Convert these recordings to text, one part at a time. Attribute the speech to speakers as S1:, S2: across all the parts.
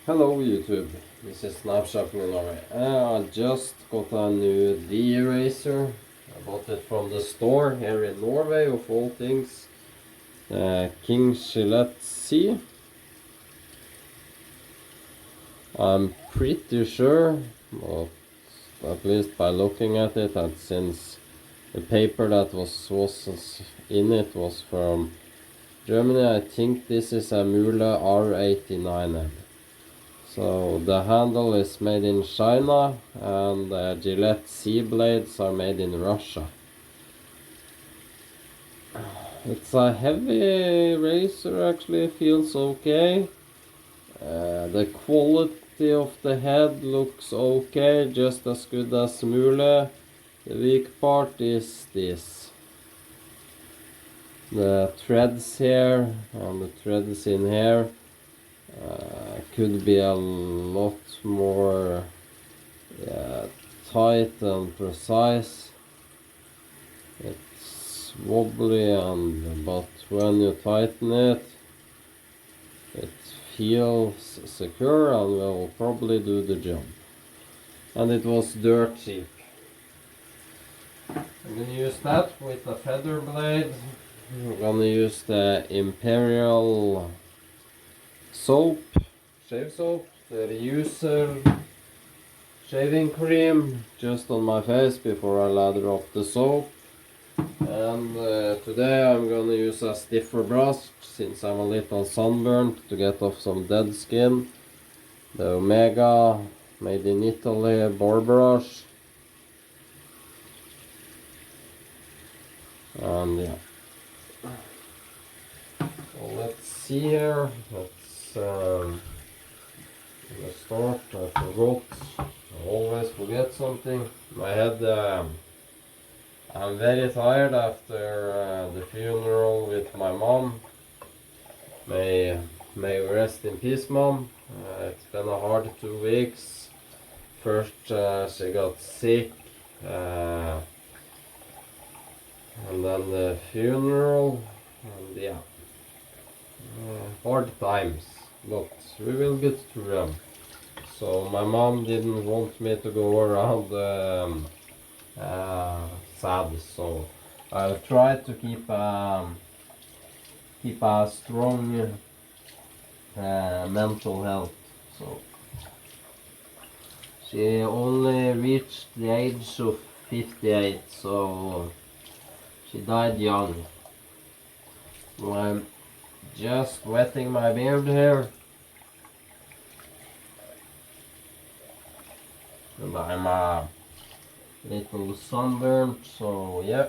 S1: Hello YouTube, this is sharpening Norway. I just got a new D-eraser. I bought it from the store here in Norway, of all things. Gilette C. I'm pretty sure, but at least by looking at it, and since the paper that was in it was from Germany, I think this is a Mule R89M. So the handle is made in China and the Gilette C blades are made in Russia. It's a heavy razor, actually feels okay. The quality of the head looks okay, just as good as Mule. The weak part is this. The threads here and the threads in here could be a lot more tight and precise. It's wobbly, but when you tighten it, it feels secure and will probably do the job. And it was dirt cheap. I'm gonna use that with a feather blade. I'm gonna use the Imperial soap, shave soap, the reuser shaving cream just on my face before I lather up the soap. And today I'm gonna use a stiffer brush since I'm a little sunburned to get off some dead skin. The Omega made in Italy boar brush. And yeah. So let's see here. Let's start. I forgot. I always forget something. My head. I'm very tired after the funeral with my mom. May rest in peace, mom. It's been a hard 2 weeks. First, she got sick, and then the funeral, and yeah, hard times. But we will get through them. So my mom didn't want me to go around sad, so I'll try to keep a strong mental health. So she only reached the age of 58, so she died young. I'm just wetting my beard here. And I'm a little sunburned, so yeah.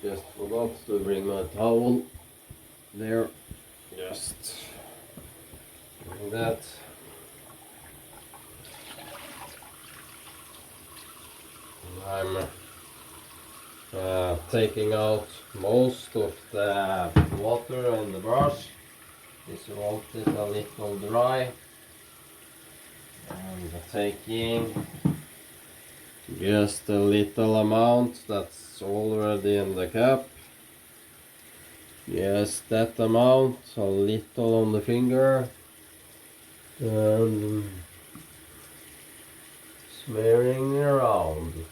S1: Just forgot to bring my towel there. Just doing that. And I'm taking out most of the water in the brush. This you want it a little dry. And taking just a little amount that's already in the cup. Yes, that amount, a little on the finger, and smearing around.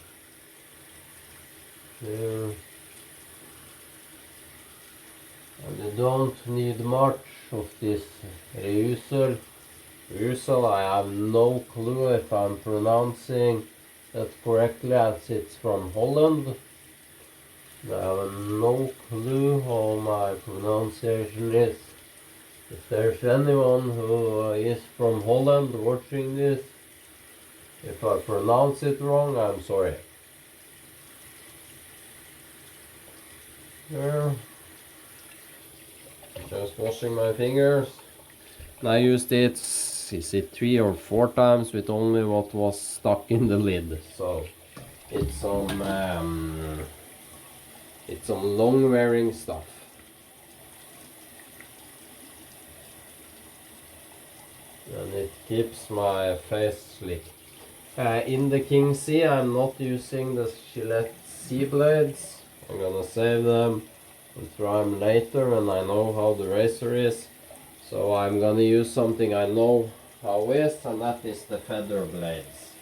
S1: There. And you don't need much of this reuser. I have no clue if I'm pronouncing that correctly, as it's from Holland. I have no clue how my pronunciation is. If there's anyone who is from Holland watching this, if I pronounce it wrong, I'm sorry. There. Just washing my fingers. I used it, is it 3 or 4 times with only what was stuck in the lid. So it's some long wearing stuff. And it keeps my face slick. In the King C, I'm not using the Gilette C blades. I'm gonna save them and try them later when I know how the razor is. So I'm gonna use something I know how is, and that is the feather blades.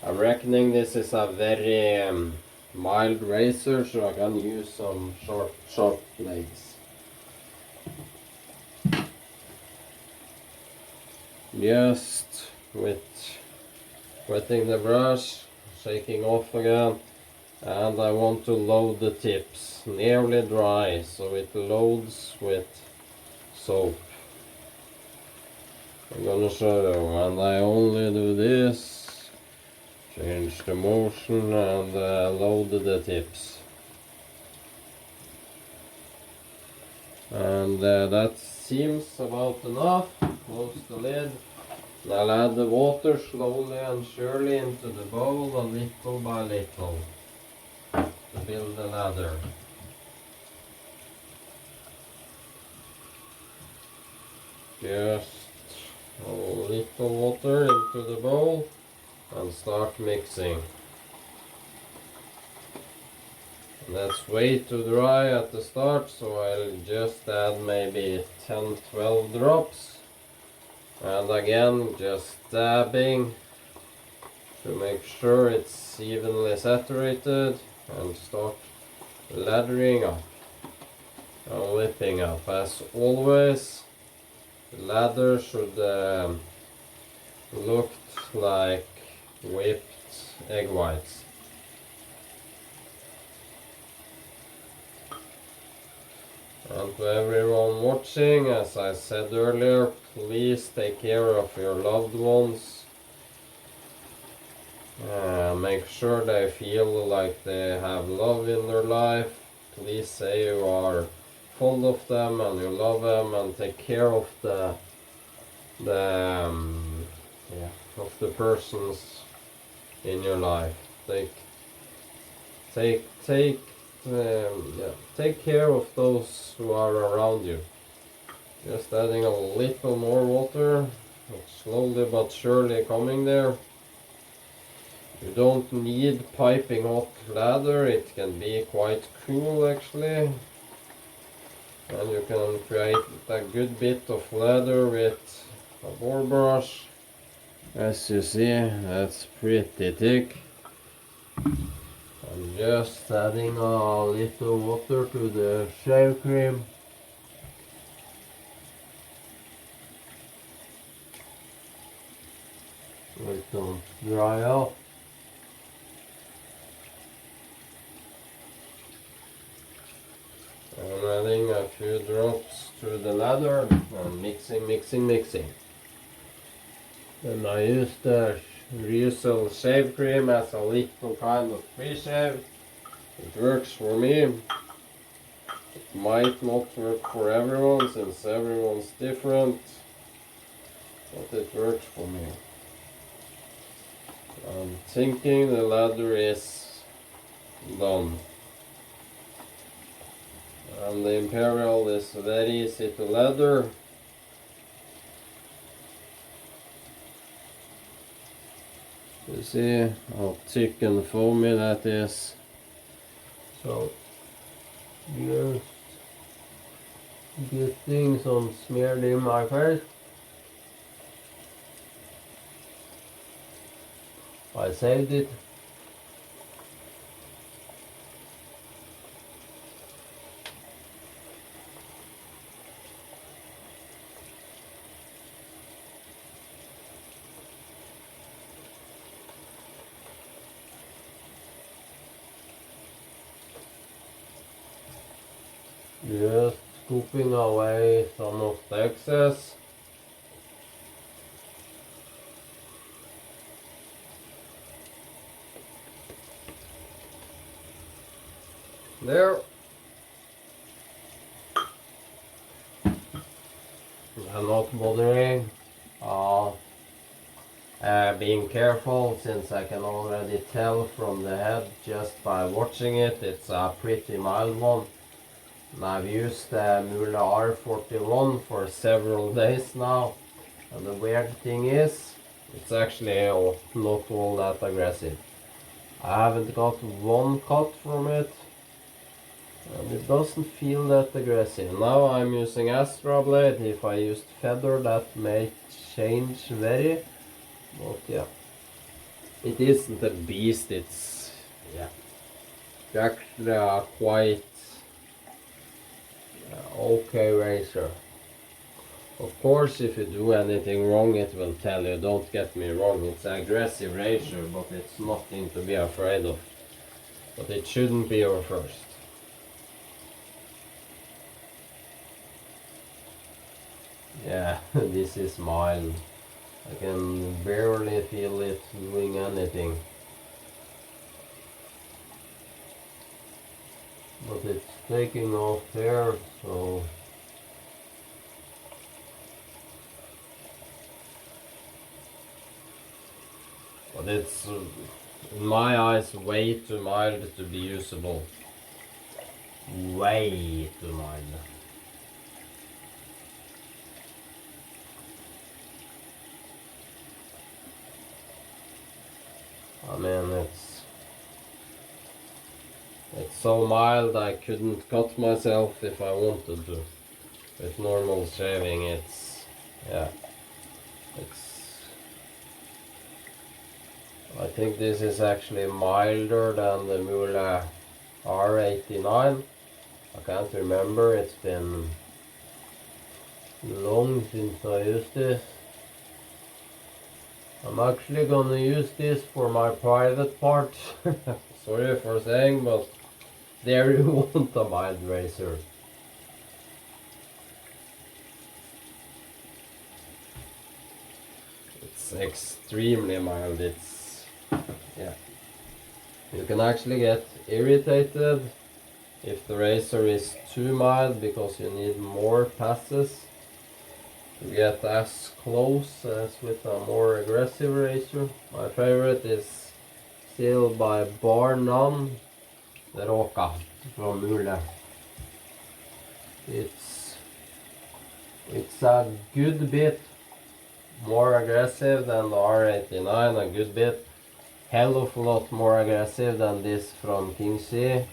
S1: I'm reckoning this is a very mild razor, so I'm gonna use some sharp blades. Just with wetting the brush, shaking off again, and I want to load the tips nearly dry so it loads with soap. I'm gonna show you, and I only do this, change the motion and load the tips. And that seems about enough. Close the lid. And I'll add the water slowly and surely into the bowl, a little by little, to build the ladder. Just a little water into the bowl and start mixing. And that's way too dry at the start, so I'll just add maybe 10-12 drops. And again, just dabbing to make sure it's evenly saturated, and start lathering up and whipping up. As always, the lather should look like whipped egg whites. And to everyone watching, as I said earlier, please take care of your loved ones. Make sure they feel like they have love in their life. Please say you are fond of them and you love them, and take care of the persons in your life. Take care of those who are around you. Just adding a little more water, slowly but surely coming there. You don't need piping hot lather, it can be quite cool actually. And you can create a good bit of lather with a bore brush. As you see, that's pretty thick. I'm just adding a little water to the shave cream. So it don't dry out. I'm adding a few drops to the lather and mixing. Then I use the reusable shave cream as a little kind of pre-shave. It works for me. It might not work for everyone since everyone's different, but it works for me. I'm thinking the lather is done. And the Imperial is very easy to lather. You see how thick and foamy that is. So just getting some smeared in my face. I saved it. Just scooping away some of the excess. There. I'm not bothering. Being careful, since I can already tell from the head just by watching it, it's a pretty mild one. And I've used the Mula R41 for several days now, and the weird thing is, it's actually not all that aggressive. I haven't got one cut from it, And it doesn't feel that aggressive. Now I'm using Astra blade. If I used feather, that may change very. But yeah, it isn't a beast. It's yeah, actually a quite okay razor. Of course, if you do anything wrong, it will tell you. Don't get me wrong. It's an aggressive razor, but it's nothing to be afraid of. But it shouldn't be your first. Yeah, this is mild. I can barely feel it doing anything. But it's taking off hair, so... But it's, in my eyes, way too mild to be usable. Way too mild. I mean, it's so mild I couldn't cut myself if I wanted to. With normal shaving, yeah, it's, I think this is actually milder than the Mule R89. I can't remember, it's been long since I used this. I'm actually gonna use this for my private parts. Sorry for saying, but there you want a mild razor. It's extremely mild. It's, yeah. You can actually get irritated if the razor is too mild because you need more passes to get as close as with a more aggressive razor. My favorite is still by bar none, the Roca from Mule. It's a good bit more aggressive than the R89, a good bit, hell of a lot more aggressive than this from Kingsley,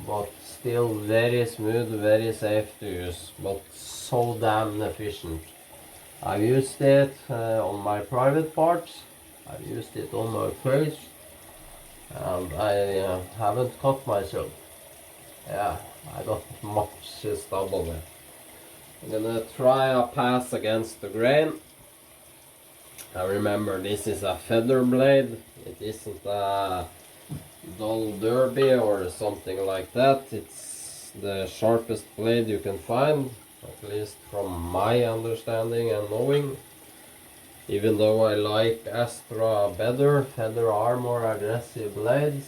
S1: but still very smooth, very safe to use, but so damn efficient. I've used it on my private parts, I've used it on my face, and I haven't cut myself. Yeah, I got much stubble there. I'm gonna try a pass against the grain. Now remember, this is a feather blade, it isn't a dull derby or something like that. It's the sharpest blade you can find, at least from my understanding and knowing. Even though I like Astra better, feather are more aggressive blades.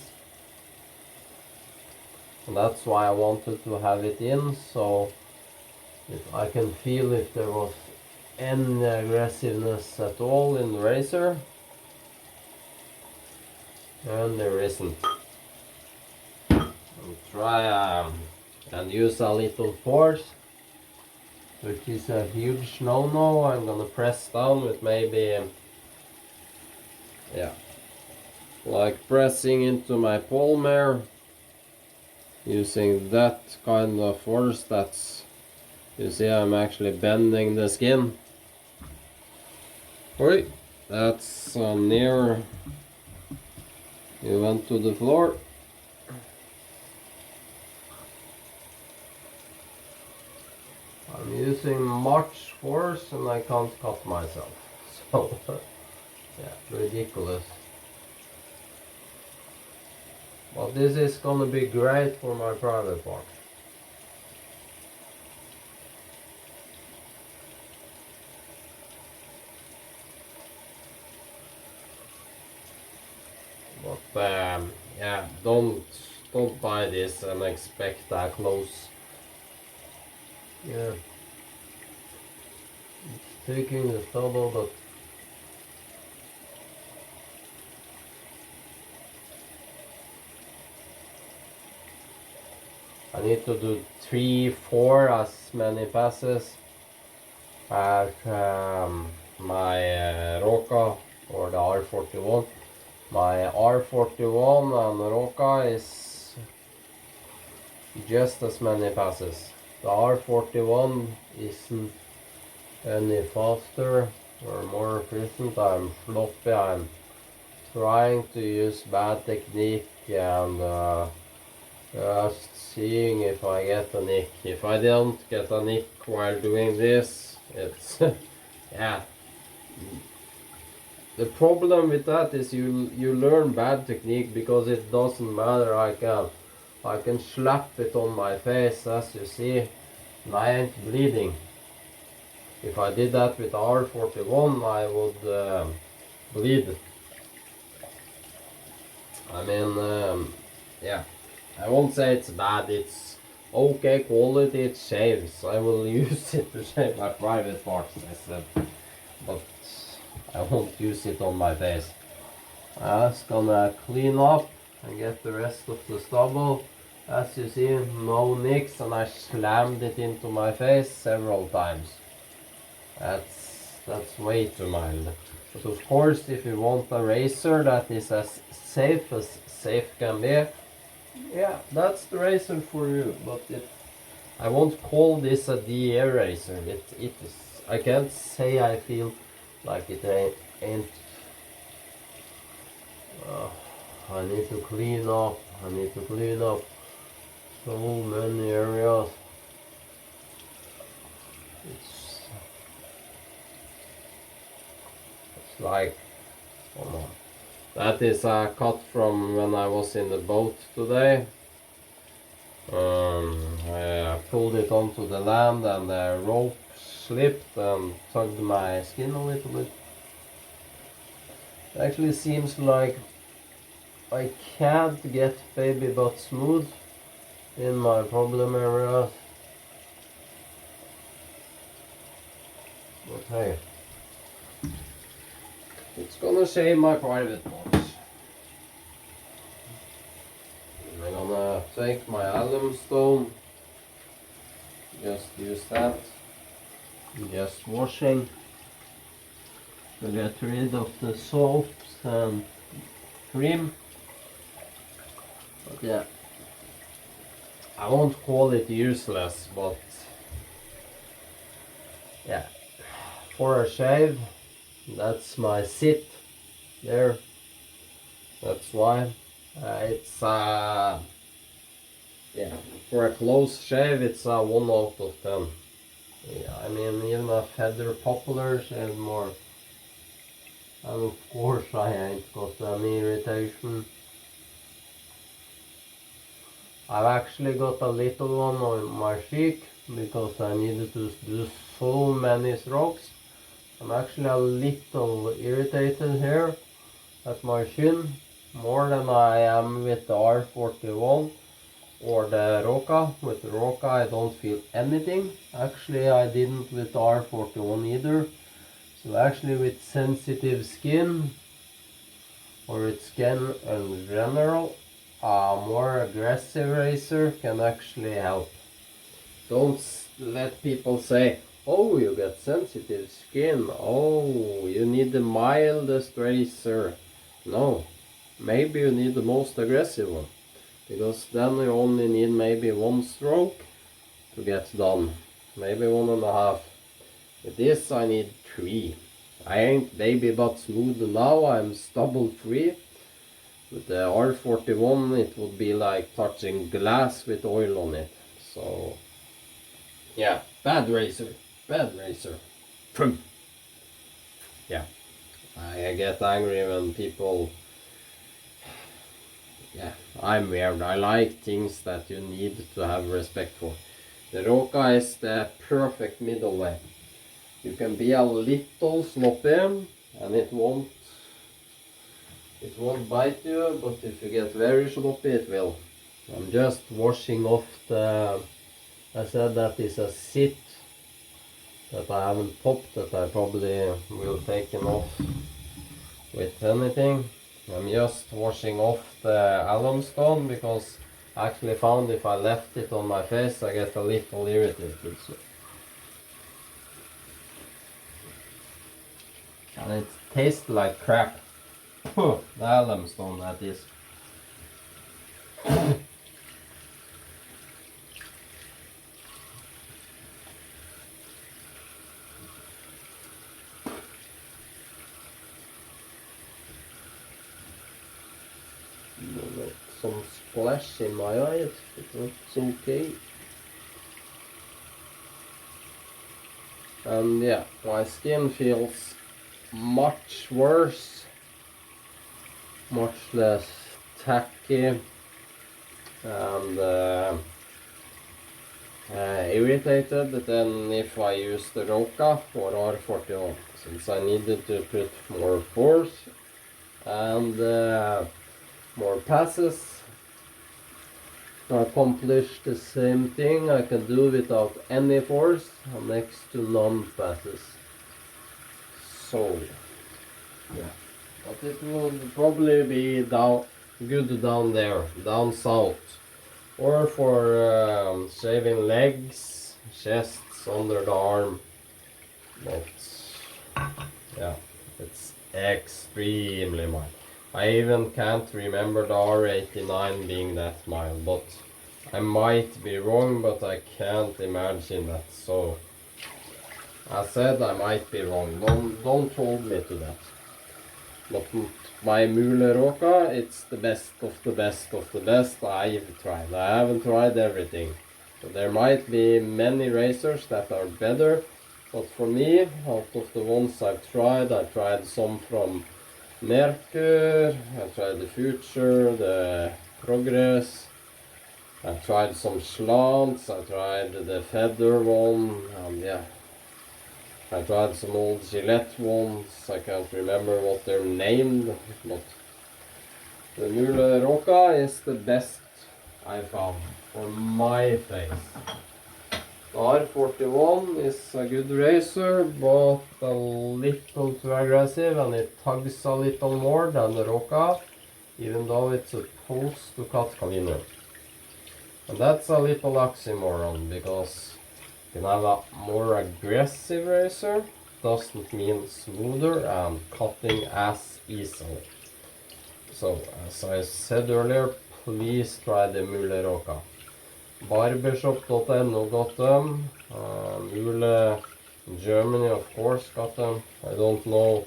S1: And that's why I wanted to have it in, so if I can feel if there was any aggressiveness at all in the razor, and there isn't. I'll try and use a little force, which is a huge no-no. I'm gonna press down with maybe, yeah, like pressing into my palm here, using that kind of force. That's, you see, I'm actually bending the skin. Oi, that's near, you went to the floor. I'm using much force and I can't cut myself. So, yeah, ridiculous. But this is gonna be great for my private part. But yeah, don't buy this and expect that close. Yeah, it's taking the stubble, but I need to do 3-4 as many passes as my Roca or the R41. My R41 and Roca is just as many passes. The R41 isn't any faster or more efficient. I'm floppy. I'm trying to use bad technique and just seeing if I get a nick. If I don't get a nick while doing this, it's yeah. The problem with that is you learn bad technique because it doesn't matter. I can slap it on my face, as you see, and I ain't bleeding. If I did that with R41, I would bleed. I mean, yeah, I won't say it's bad. It's okay quality. It shaves. I will use it to shave my private parts, I said, but I won't use it on my face. I'm just gonna clean up and get the rest of the stubble. As you see, no nicks, and I slammed it into my face several times. That's way too mild. But of course, if you want a razor that is as safe can be, yeah, that's the razor for you. But I won't call this a DA razor. It is. I can't say I feel like it ain't. I need to clean up. I need to clean up so many areas. It's like, oh no. That is a cut from when I was in the boat today. I pulled it onto the land and the rope slipped and tugged my skin a little bit. It actually seems like I can't get baby butt smooth in my problem areas. But hey, it's gonna shave my private parts. I'm gonna take my alum stone, just use that, just washing to get rid of the soaps and cream. But yeah, I won't call it useless, but yeah, for a shave, that's my sit there. That's why it's yeah, for a close shave it's a 1 out of 10. Yeah, I mean, even a feather poplar shave more. And of course I ain't got any irritation. I've actually got a little one on my cheek because I needed to do so many strokes. I'm actually a little irritated here at my chin, more than I am with the R41 or the Roca. With the Roca I don't feel anything. Actually I didn't with the R41 either. So actually with sensitive skin or with skin in general, a more aggressive razor can actually help. Don't let people say, oh, you got sensitive skin, oh, you need the mildest razor. No, maybe you need the most aggressive one, because then you only need maybe 1 stroke to get done, maybe 1.5. With this I need 3. I ain't baby butt smooth now, I'm stubble free. With the R41 it would be like touching glass with oil on it. So yeah, bad razor, bad razor. Yeah, I get angry when people, yeah, I'm weird. I like things that you need to have respect for. The Roca is the perfect middle way. You can be a little sloppy and it won't bite you, but if you get very sloppy it will. I'm just washing off the, I said that is a sit that I haven't popped, that I probably will take off with anything. I'm just washing off the alum stone because I actually found if I left it on my face I get a little irritated. So. And it tastes like crap. The alum stone that is. some splash in my eye. It looks okay. And yeah, my skin feels much worse, much less tacky and irritated than if I used the Roca or R41, since I needed to put more force and more passes to accomplish the same thing I can do without any force and next to none passes. So yeah, but it will probably be good down there, down south, or for shaving legs, chests, under the arm. But yeah, it's extremely mild. I even can't remember the R89 being that mild, but I might be wrong, but I can't imagine that. So I said I might be wrong. Don't hold me to that. But my Mule Roca, it's the best of the best of the best I've tried. I haven't tried everything. So there might be many racers that are better, but for me, out of the ones I've tried, I tried some from Merkur, I tried the Future, the Progress, I tried some slants, I tried the Feather one, and yeah, I tried some old Gilette ones. I can't remember what they're named, but the Mule Roca is the best I found for my face. The R41 is a good racer, but a little too aggressive, and it tugs a little more than the Roca, even though it's supposed to cut cleaner. And that's a little oxymoron, because you can have a more aggressive racer, doesn't mean smoother and cutting as easily. So, as I said earlier, please try the Mule Roca. Barbershop.no got them. Mule in Germany, of course, got them. I don't know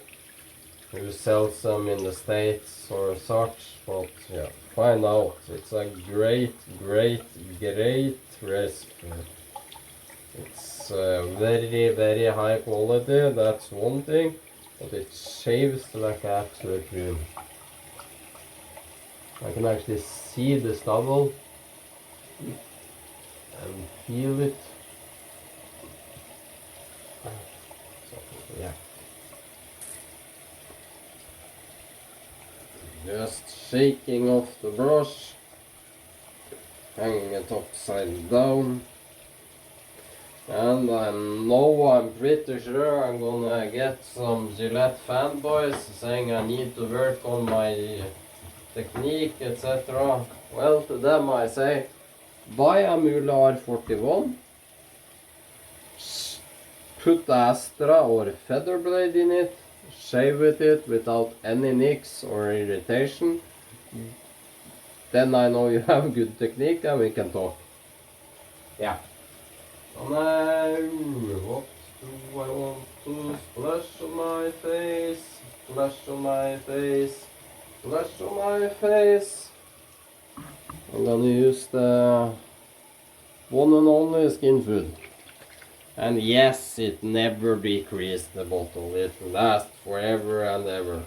S1: who sells them in the States or such, but yeah, find out. It's a great recipe. It's very high quality, that's one thing, but it shaves like an absolute dream. I can actually see the stubble and feel it. So, yeah. Just shaking off the brush, hanging it upside down. And I'm pretty sure I'm gonna get some Gillette fanboys saying I need to work on my technique, etc. Well, to them I say, buy a Mule R41, put the Astra or feather blade in it, shave with it without any nicks or irritation. Then I know you have good technique and we can talk. Yeah. And what do I want to splash on my face? Splash on my face. Splash on my face. I'm gonna use the one and only Skin Food. And yes, it never decreased the bottle. It lasts forever and ever.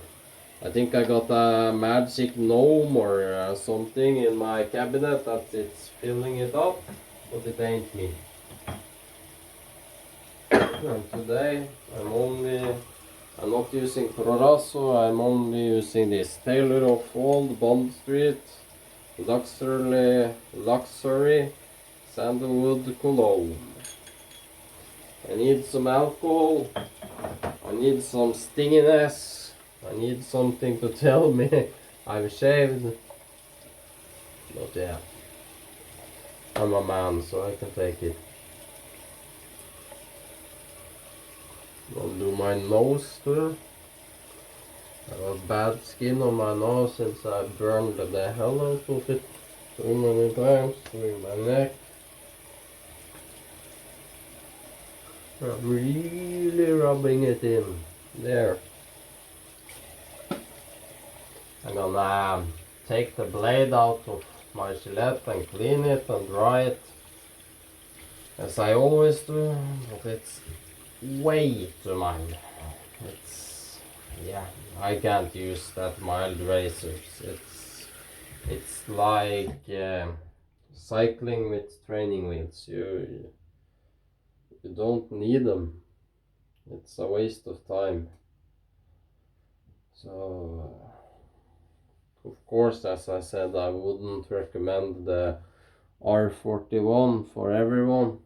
S1: I think I got a magic gnome or something in my cabinet that it's filling it up, but it ain't me. And today I'm not using Proraso, I'm only using this Taylor of Old Bond Street Luxury Sandalwood Cologne. I need some alcohol, I need some stinginess, I need something to tell me I've shaved. But yeah, I'm a man, so I can take it. I'll do my nose too. I have bad skin on my nose since I burned the hell out of it too many times with my neck. I'm really rubbing it in. There. I'm gonna take the blade out of my Gilette and clean it and dry it, as I always do, but it's way too mild. It's, yeah, I can't use that mild razors. It's like cycling with training wheels. You don't need them. It's a waste of time. So of course, as I said, I wouldn't recommend the R41 for everyone,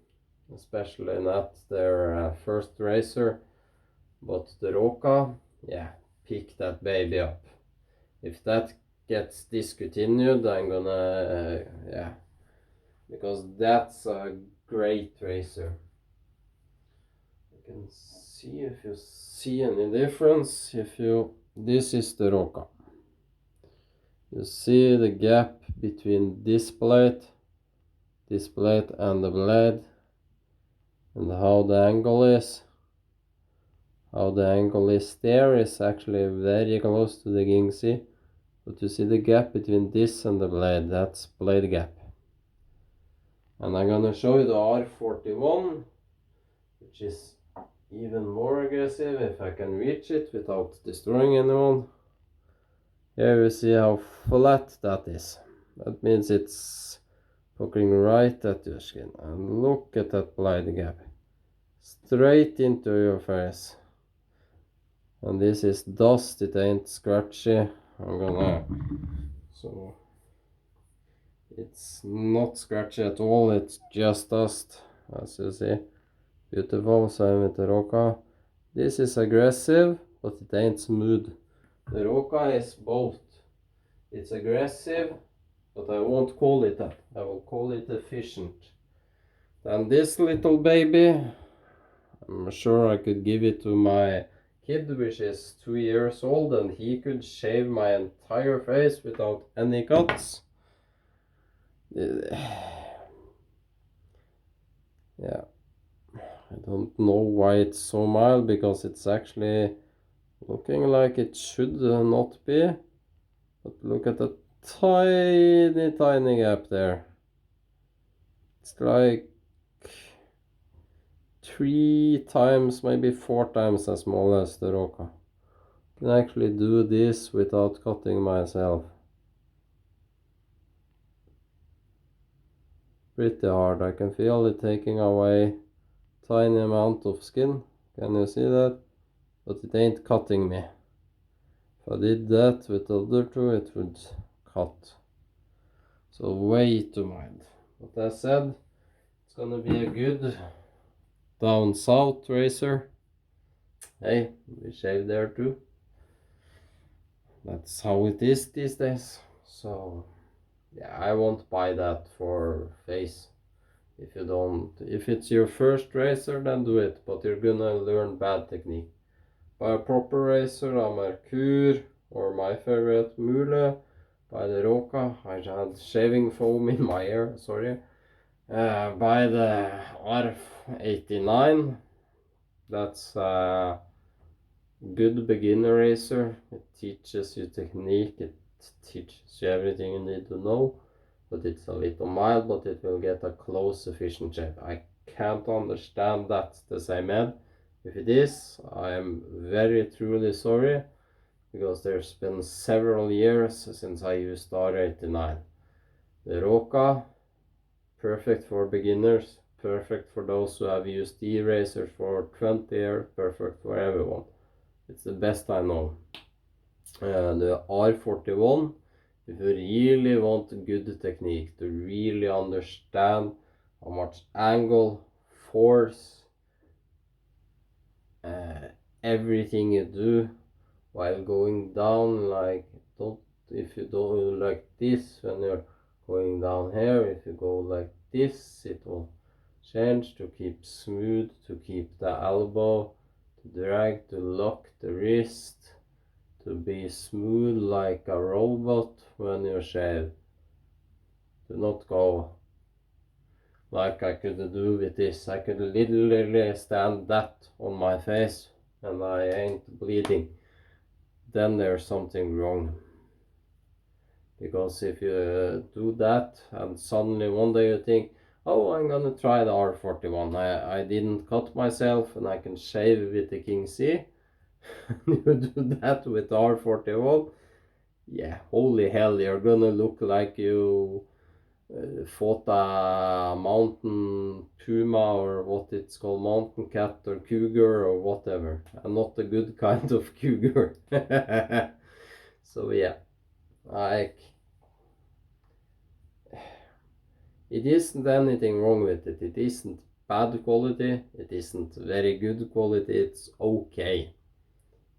S1: especially not their first racer. But the Roca, yeah, pick that baby up. If that gets discontinued, I'm gonna, yeah, because that's a great racer. You can see if you see any difference. This is the Roca. You see the gap between this plate and the blade, and how the angle is. How the angle is there is actually very close to the Gingsy. But you see the gap between this and the blade, that's blade gap. And I'm gonna show you the R41, which is even more aggressive if I can reach it without destroying anyone. Here you see how flat that is. That means it's poking right at your skin. And look at that blade gap. Straight into your face. And this is dust, it ain't scratchy. So it's not scratchy at all, it's just dust, as you see. Beautiful. Same with the Roca. This is aggressive, but it ain't smooth. The Roca is both. It's aggressive, but I won't call it that. I will call it efficient. Then this little baby, I'm sure I could give it to my kid, which is 2 years old, and he could shave my entire face without any cuts. Yeah, I don't know why it's so mild, because it's actually looking like it should not be. But look at the tiny gap there. It's like 3 times, maybe 4 times as small as the Roca. I can actually do this without cutting myself. Pretty hard. I can feel it taking away tiny amount of skin. Can you see that? But it ain't cutting me. If I did that with the other two, it would cut. So way too mild. But as said, it's gonna be a good down south racer. Hey, we shave there too. That's how it is these days. So yeah, I won't buy that for face. If it's your first racer, then do it, but you're gonna learn bad technique. Buy a proper racer, a Merkur, or my favorite Mule, by the Roca. I had shaving foam in my hair, sorry. Buy the R89. That's a good beginner racer. It teaches you technique, it teaches you everything you need to know. But it's a little mild, but it will get a close efficient shape. I can't understand that's the same head. If it is, I am very truly sorry, because there's been several years since I used R89. The Roca, perfect for beginners, perfect for those who have used e-racers for 20 years, perfect for everyone. It's the best I know. The R41, if you really want good technique, to really understand how much angle, force, everything you do while going down, like if you do like this when you're going down here, if you go like this, it will change to keep smooth, to keep the elbow, to drag, to lock the wrist, to be smooth like a robot when you shave. Do not go like I could do with this. I could literally stand that on my face and I ain't bleeding. Then there's something wrong. Because if you do that and suddenly one day you think, oh, I'm gonna try the R41. I didn't cut myself and I can shave with the King C. You do that with R41. Yeah, holy hell, you're gonna look like you fought a mountain puma or what it's called, mountain cat or cougar or whatever, and not a good kind of cougar. So yeah, like, it isn't anything wrong with it. It isn't bad quality, it isn't very good quality, it's okay.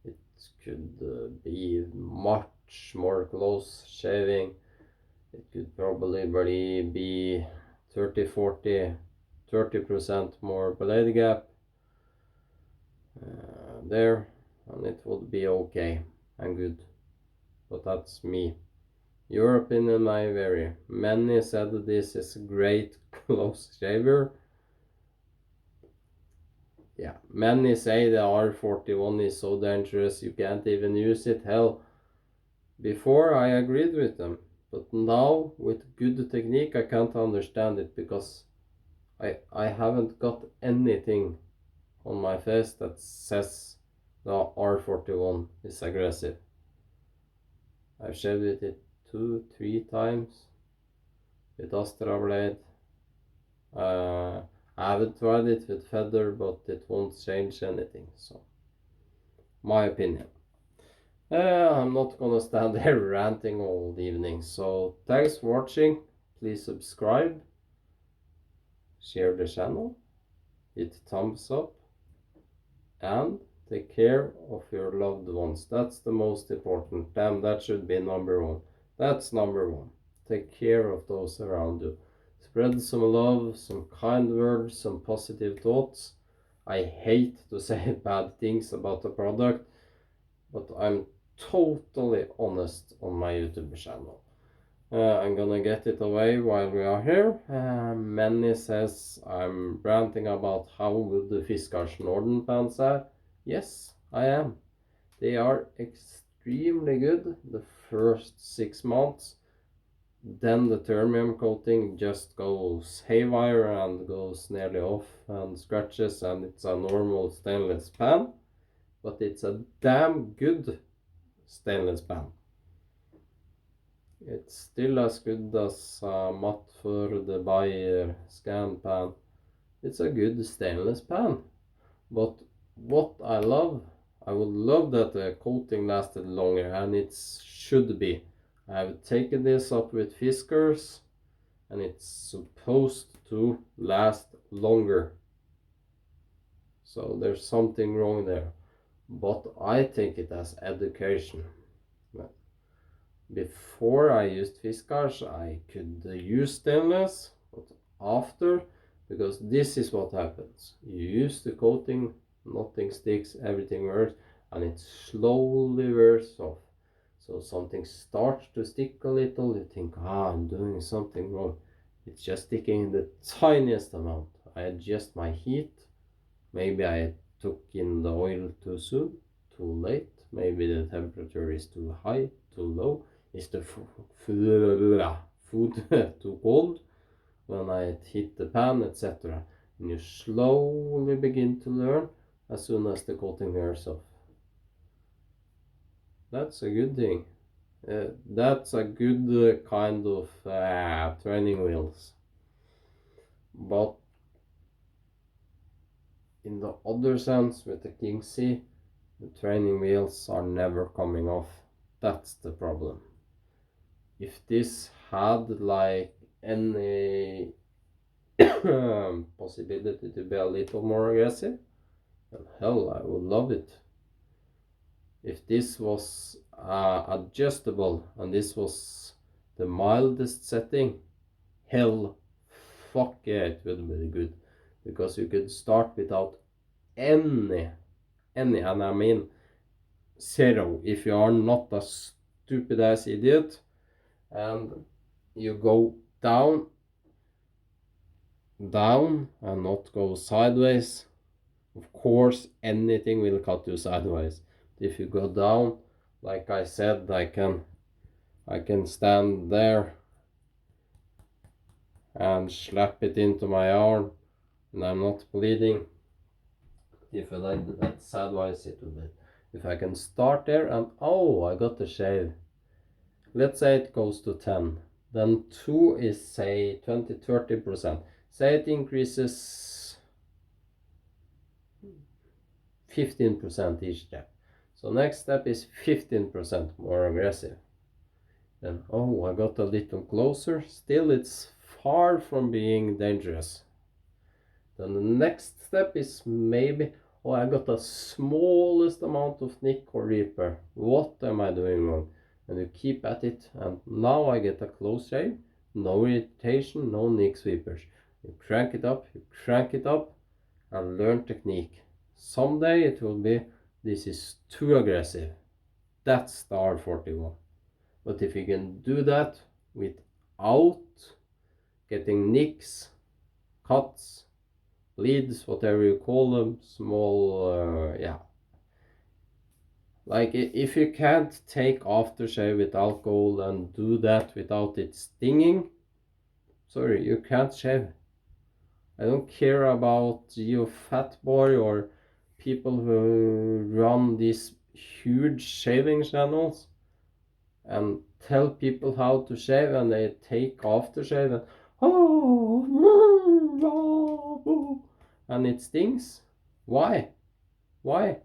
S1: It could be much more close shaving. It could probably be 30, 40, 30% more blade gap there, and it would be okay and good. But that's me. Your opinion may vary. Many said this is a great close shaver. Yeah, many say the R41 is so dangerous you can't even use it. Hell, before I agreed with them, but now with good technique I can't understand it, because I haven't got anything on my face that says the R41 is aggressive. I've shaved with it 2-3 times with Astra blade. I haven't tried it with feather, but it won't change anything. So, my opinion. I'm not gonna stand there ranting all evening. So, thanks for watching. Please subscribe, share the channel, hit thumbs up, and take care of your loved ones. That's the most important. Damn, that should be number one. That's number one. Take care of those around you. Spread some love, some kind words, some positive thoughts. I hate to say bad things about the product, but I'm totally honest on my YouTube channel. I'm gonna get it away while we are here. Many says I'm ranting about how good the Fiskars Norden pants are. Yes, I am. They are extremely good the first 6 months. Then the termium coating just goes haywire and goes nearly off and scratches, and it's a normal stainless pan. But it's a damn good stainless pan. It's still as good as Matt for the Bayer scan pan. It's a good stainless pan. But what I would love that the coating lasted longer, and it should be. I've taken this up with Fiskars, and it's supposed to last longer. So there's something wrong there. But I take it as education. Before I used Fiskars, I could use stainless, but after, because this is what happens. You use the coating, nothing sticks, everything works, and it slowly wears off. So something starts to stick a little, you think, I'm doing something wrong. It's just sticking in the tiniest amount. I adjust my heat. Maybe I took in the oil too soon, too late. Maybe the temperature is too high, too low. Is the food too cold when I hit the pan, etc. And you slowly begin to learn as soon as the coating wears off. That's a good thing. That's a good kind of training wheels. But in the other sense, with the King C, the training wheels are never coming off. That's the problem. If this had like any possibility to be a little more aggressive, then hell, I would love it. If this was adjustable and this was the mildest setting, hell, fuck yeah, it would be good. Because you could start without any, and I mean zero, if you are not a stupid ass idiot, and you go down and not go sideways. Of course anything will cut you sideways. If you go down, like I said, I I can stand there and slap it into my arm and I'm not bleeding. If I like that sideways, it will be. If I can start there and oh, I got the shave. Let's say it goes to 10. Then 2 is say 20-30%. Say it increases 15% each step. So next step is 15% more aggressive. Then oh, I got a little closer. Still it's far from being dangerous. Then the next step is maybe, oh, I got the smallest amount of nick or reaper. What am I doing wrong? And you keep at it, and now I get a close shave, no irritation, no nick sweepers. You crank it up, and learn technique. Someday it will be, this is too aggressive. That's the R41. But if you can do that without getting nicks, cuts, bleeds, whatever you call them, small, yeah. Like if you can't take aftershave with alcohol and do that without it stinging, sorry, you can't shave. I don't care about you fat boy or people who run these huge shaving channels and tell people how to shave and they take aftershave and oh, and it stings. Why? What?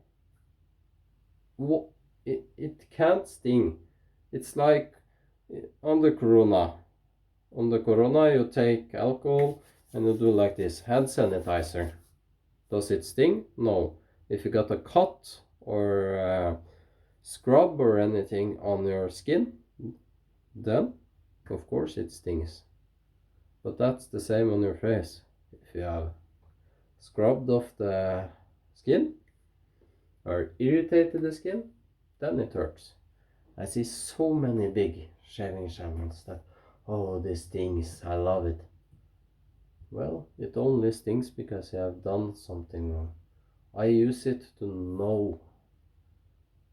S1: It can't sting. It's like on the corona. On the corona you take alcohol and you do like this, hand sanitizer. Does it sting? No. If you got a cut or scrub or anything on your skin, then of course it stings. But that's the same on your face. If you have scrubbed off the skin or irritated the skin, then it hurts. I see so many big shaving channels that, oh, this stings, I love it. Well, it only stings because you have done something wrong. I use it to know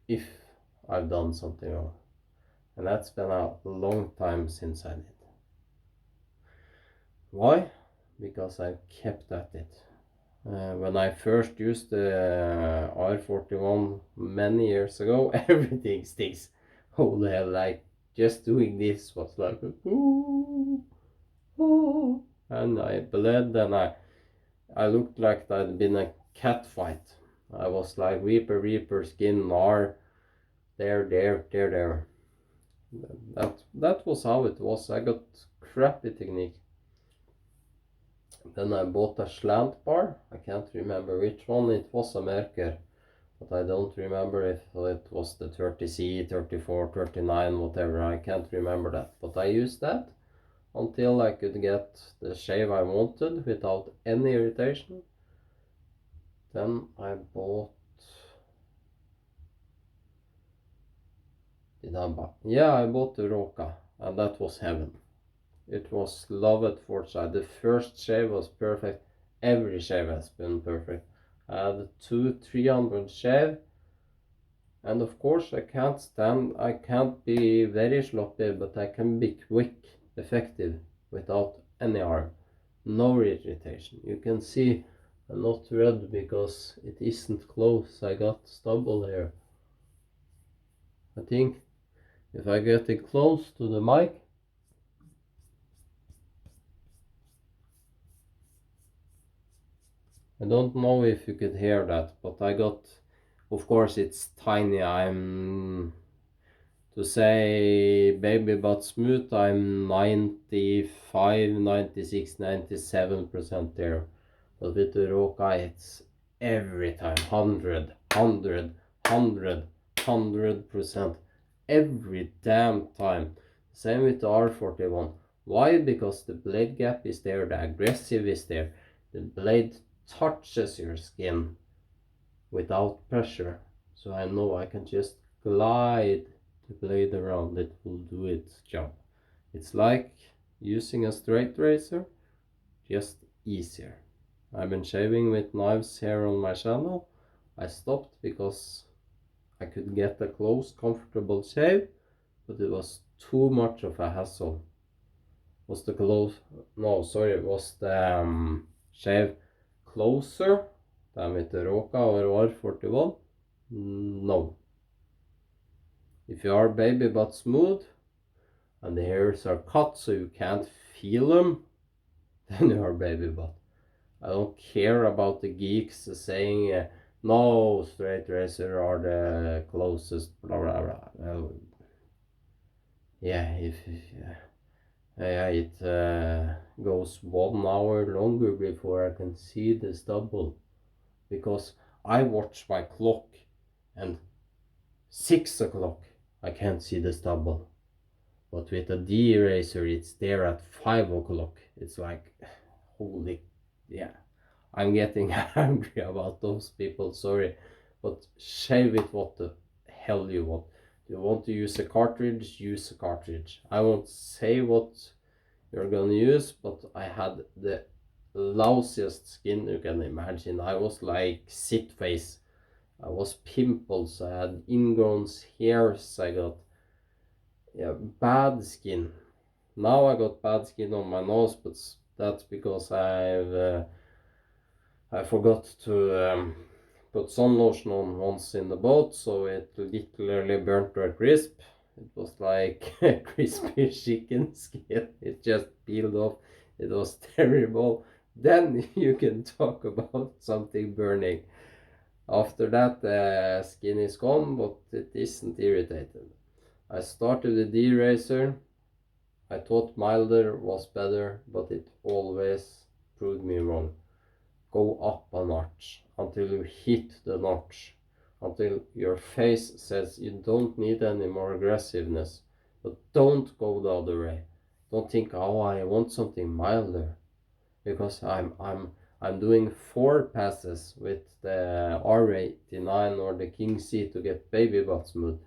S1: if I've done something wrong. And that's been a long time since I did. Why? Because I've kept at it. When I first used the R41 many years ago, everything sticks. Oh, hell, like just doing this was like, ooh, oh, and I bled and I looked like I'd been a cat fight. I was like reaper, skin, R, there. That was how it was. I got crappy technique. Then I bought a slant bar. I can't remember which one. It was a Merker, but I don't remember if it was the 30C, 34, 39, whatever. I can't remember that. But I used that until I could get the shave I wanted without any irritation. Then I bought... Did I buy? Yeah, I bought the Roka, and that was heaven. It was love at first sight. The first shave was perfect. Every shave has been perfect. I had 200-300 shave, and of course I can't be very sloppy, but I can be quick, effective, without any harm. No irritation. You can see I'm not red because it isn't close. I got stubble here. I think if I get it close to the mic, I don't know if you could hear that, but I got, of course it's tiny. I'm, to say baby but smooth, I'm 95, 96, 97% there. But with the Roka it's every time 100% every damn time. Same with the R41. Why? Because the blade gap is there, the aggressive is there, the blade touches your skin without pressure, so I know I can just glide the blade around. It will do its job. It's like using a straight razor, just easier. I've been shaving with knives here on my channel. I stopped because I could get a close, comfortable shave, but it was too much of a hassle. Was the close? No, sorry. Was the shave closer than with the Roka or R41? No. If you are baby but smooth and the hairs are cut so you can't feel them, then you are baby butt. I don't care about the geeks saying no, straight razor are the closest, blah blah blah. Well, yeah, if yeah, it goes 1 hour longer before I can see the stubble, because I watch my clock and 6 o'clock I can't see the stubble. But with a de-eraser, it's there at 5 o'clock. It's like, holy, yeah. I'm getting angry about those people, sorry. But shave it what the hell you want. You want to use a cartridge, use a cartridge. I won't say what you're gonna use, but I had the lousiest skin you can imagine. I was like sit face. I was pimples, I had ingrown hairs, I got bad skin. Now I got bad skin on my nose, but that's because I forgot to put sun lotion on once in the boat, so it literally burnt to a crisp. It was like crispy chicken skin. It just peeled off. It was terrible. Then you can talk about something burning. After that, the skin is gone, but it isn't irritated. I started the de-eraser. I thought milder was better, but it always proved me wrong. Go up a notch until you hit the notch, until your face says you don't need any more aggressiveness. But don't go the other way. Don't think, oh, I want something milder, because I'm doing 4 passes with the R89 or the King C to get baby butt smooth.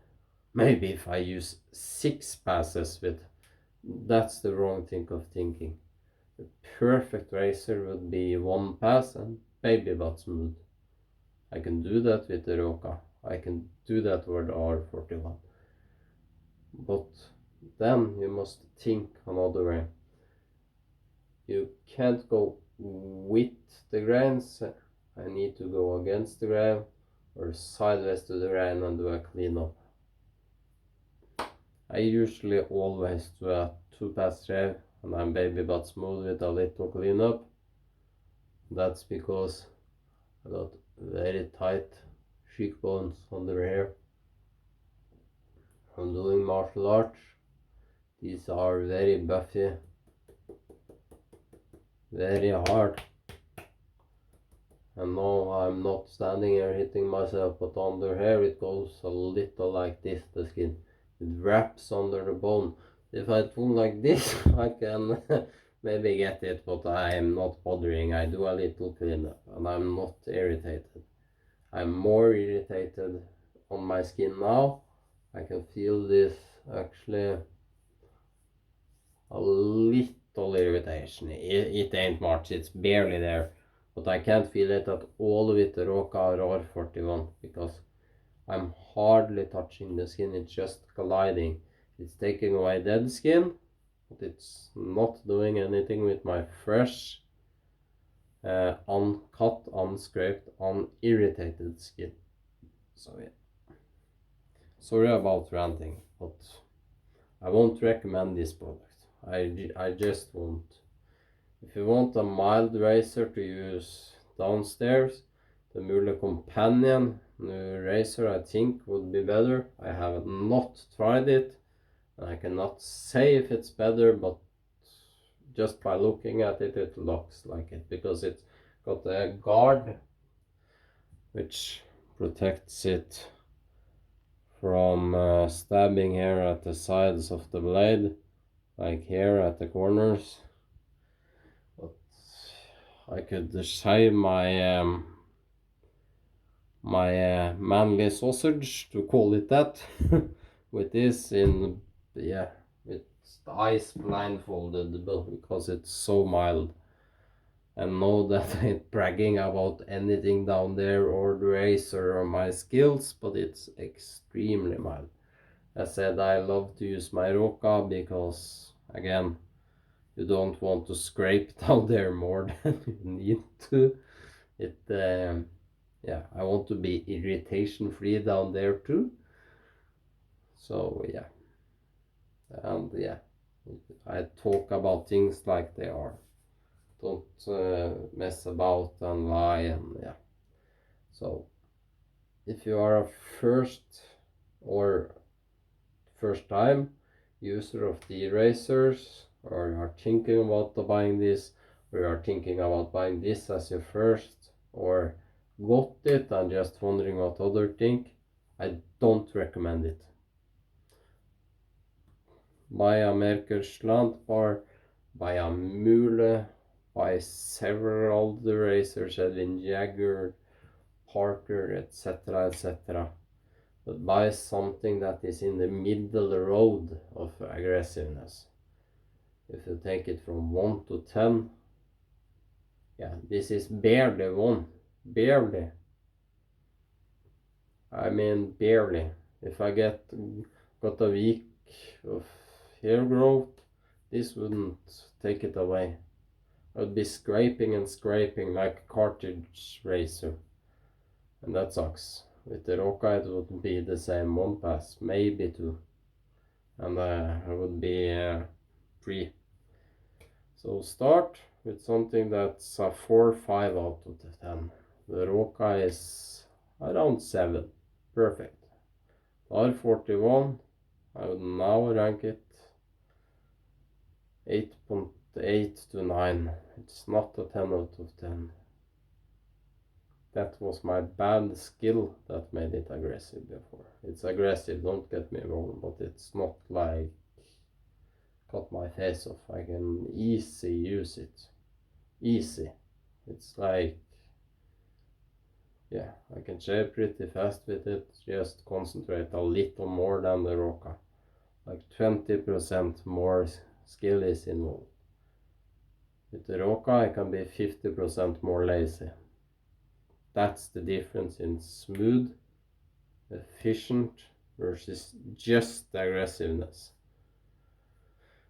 S1: Maybe if I use 6 passes with, that's the wrong thing of thinking. The perfect razor would be 1 pass and baby butt smooth. I can do that with the Roka. I can do that with the R41. But then you must think another way. You can't go with the grains. I need to go against the grain or sideways to the grain and do a cleanup. I usually always do a 2-pass shave and I'm baby butt smooth with a little cleanup. That's because I got very tight cheekbones under here. I'm doing martial arts. These are very buffy, very hard. And no, I'm not standing here hitting myself, but under here it goes a little like this, the skin. It wraps under the bone. If I do like this, I can maybe get it, but I'm not bothering. I do a little cleanup and I'm not irritated. I'm more irritated on my skin now. I can feel this actually a little irritation. It ain't much, it's barely there. But I can't feel it at all with the Roka R41 because I'm hardly touching the skin, it's just gliding. It's taking away dead skin, but it's not doing anything with my fresh, uncut, unscraped, unirritated skin. So yeah. Sorry about ranting, but I won't recommend this product. I just won't. If you want a mild razor to use downstairs, the Mule Companion razor I think would be better. I have not tried it and I cannot say if it's better, but just by looking at it, it looks like it, because it's got a guard which protects it from stabbing here at the sides of the blade, like here at the corners. But I could shave my manly sausage, to call it that, with this in, yeah, with the eyes blindfolded, because it's so mild. And know that I ain't bragging about anything down there or the razor or my skills, but it's extremely mild. I said I love to use my Roca because, again, you don't want to scrape down there more than you need to. Yeah, I want to be irritation free down there too. So yeah, and yeah, I talk about things like they are. Don't mess about and lie, and yeah. So if you are a first time user of the erasers, or you are thinking about buying this, or you are thinking about buying this as your first, or got it and just wondering what other think, I don't recommend it. Buy a Merkur slant bar, buy a Mule, buy several of the racers, Edwin Jagger, Parker, etc., etc. But buy something that is in the middle road of aggressiveness. If you take it from 1 to 10, yeah, this is barely 1. Barely. I mean, barely. If I got a week of hair growth, this wouldn't take it away. I would be scraping and scraping like a cartridge razor, and that sucks. With the Roca it would be the same, 1 pass, maybe 2, and I would be free. So start with something that's a 4 or 5 out of the 10. The Roca is around 7, perfect. R41, I would now rank it 8.8 to 9. It's not a 10 out of 10. That was my bad skill that made it aggressive before. It's aggressive, don't get me wrong, but it's not like cut my face off. I can easy use it. Easy. It's like, yeah, I can shave pretty fast with it. Just concentrate a little more than the Roca. Like 20% more skill is involved. With the Roca I can be 50% more lazy. That's the difference in smooth, efficient versus just aggressiveness.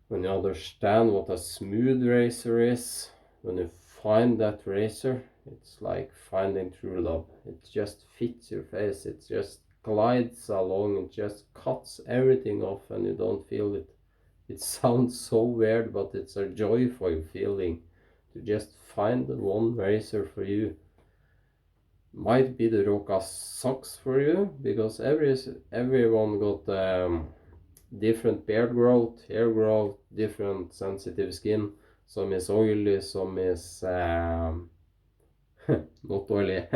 S1: When you understand what a smooth razor is, when you find that razor, it's like finding true love. It just fits your face, it just glides along, it just cuts everything off and you don't feel it. It sounds so weird, but it's a joyful feeling to just find the one razor for you. Might be the Roca sucks for you, because everyone got different beard growth, hair growth, different sensitive skin. Some is oily, some is not oily,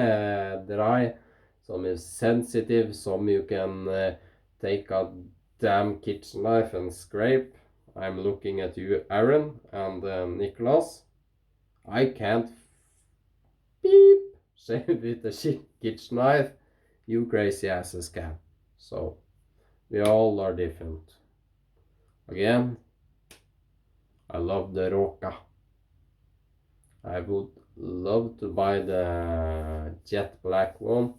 S1: dry. Some is sensitive, some you can take a damn kitchen knife and scrape. I'm looking at you, Aaron, and Nicholas. I can't beep shave with a kitchen knife. You crazy asses can. So we all are different. Again, I love the Roca. I would love to buy the jet black one,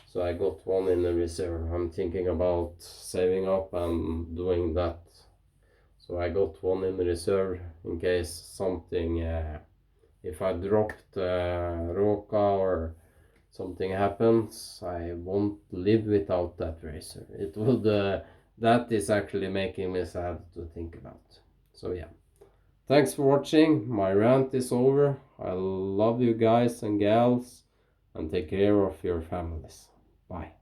S1: so I got one in the reserve. I'm thinking about saving up and doing that. So I got one in the reserve in case something, if I dropped Roca or something happens, I won't live without that razor. It would, that is actually making me sad to think about. So yeah. Thanks for watching. My rant is over. I love you guys and gals, and take care of your families. Bye.